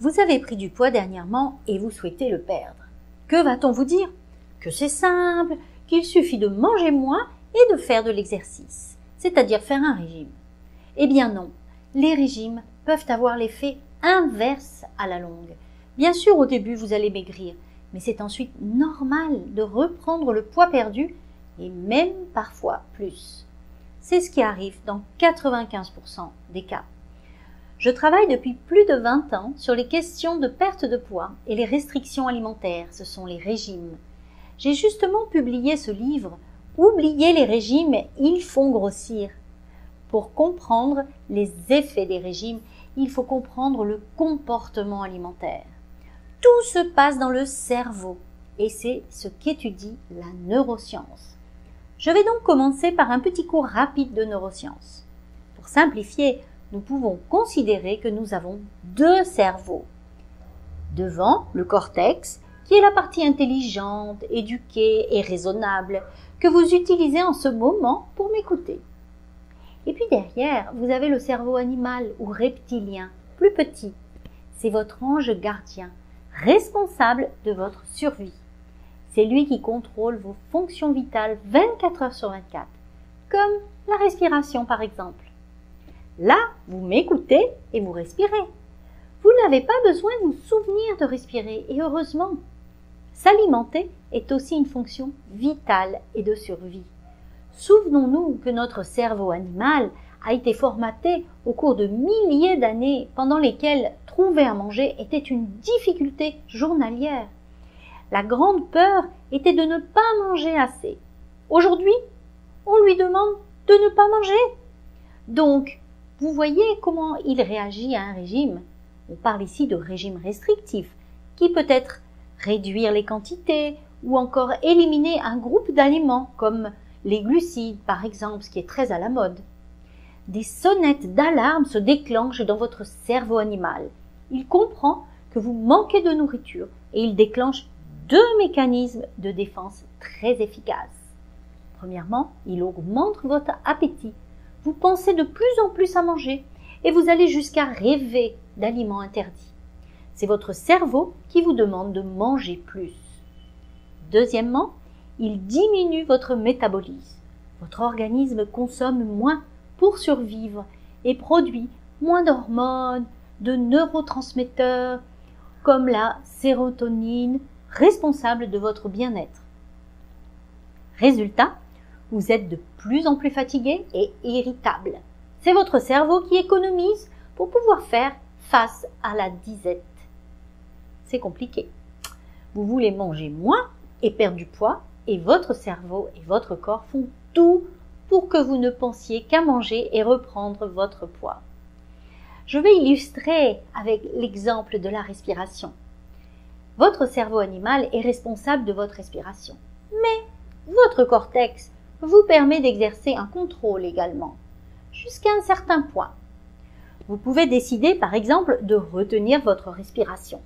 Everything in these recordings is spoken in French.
Vous avez pris du poids dernièrement et vous souhaitez le perdre. Que va-t-on vous dire? Que c'est simple, qu'il suffit de manger moins et de faire de l'exercice, c'est-à-dire faire un régime. Eh bien non, les régimes peuvent avoir l'effet inverse à la longue. Bien sûr, au début, vous allez maigrir, mais c'est ensuite normal de reprendre le poids perdu et même parfois plus. C'est ce qui arrive dans 95% des cas. Je travaille depuis plus de 20 ans sur les questions de perte de poids et les restrictions alimentaires, ce sont les régimes. J'ai justement publié ce livre « Oubliez les régimes, ils font grossir ». Pour comprendre les effets des régimes, il faut comprendre le comportement alimentaire. Tout se passe dans le cerveau et c'est ce qu'étudie la neuroscience. Je vais donc commencer par un petit cours rapide de neurosciences. Pour simplifier, nous pouvons considérer que nous avons deux cerveaux. Devant, le cortex, qui est la partie intelligente, éduquée et raisonnable que vous utilisez en ce moment pour m'écouter. Et puis derrière, vous avez le cerveau animal ou reptilien, plus petit. C'est votre ange gardien, responsable de votre survie. C'est lui qui contrôle vos fonctions vitales 24 heures sur 24, comme la respiration par exemple. Là, vous m'écoutez et vous respirez. Vous n'avez pas besoin de vous souvenir de respirer, et heureusement. S'alimenter est aussi une fonction vitale et de survie. Souvenons-nous que notre cerveau animal a été formaté au cours de milliers d'années pendant lesquelles trouver à manger était une difficulté journalière. La grande peur était de ne pas manger assez. Aujourd'hui, on lui demande de ne pas manger. Donc, vous voyez comment il réagit à un régime. On parle ici de régime restrictif, qui peut être réduire les quantités ou encore éliminer un groupe d'aliments comme les glucides par exemple, ce qui est très à la mode. Des sonnettes d'alarme se déclenchent dans votre cerveau animal. Il comprend que vous manquez de nourriture et il déclenche deux mécanismes de défense très efficaces. Premièrement, il augmente votre appétit. Vous pensez de plus en plus à manger et vous allez jusqu'à rêver d'aliments interdits. C'est votre cerveau qui vous demande de manger plus. Deuxièmement, il diminue votre métabolisme. Votre organisme consomme moins pour survivre et produit moins d'hormones, de neurotransmetteurs comme la sérotonine, responsable de votre bien-être. Résultat, vous êtes de plus en plus fatigué et irritable. C'est votre cerveau qui économise pour pouvoir faire face à la disette. C'est compliqué. Vous voulez manger moins et perdre du poids et votre cerveau et votre corps font tout pour que vous ne pensiez qu'à manger et reprendre votre poids. Je vais illustrer avec l'exemple de la respiration. Votre cerveau animal est responsable de votre respiration, mais votre cortex vous permet d'exercer un contrôle également, jusqu'à un certain point. Vous pouvez décider par exemple de retenir votre respiration.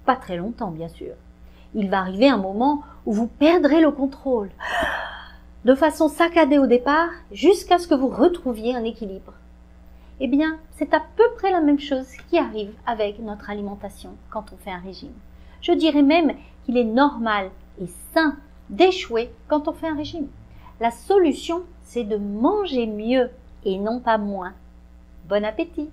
Pas très longtemps bien sûr. Il va arriver un moment où vous perdrez le contrôle, de façon saccadée au départ, jusqu'à ce que vous retrouviez un équilibre. Eh bien, c'est à peu près la même chose qui arrive avec notre alimentation quand on fait un régime. Je dirais même qu'il est normal et sain d'échouer quand on fait un régime. La solution, c'est de manger mieux et non pas moins. Bon appétit!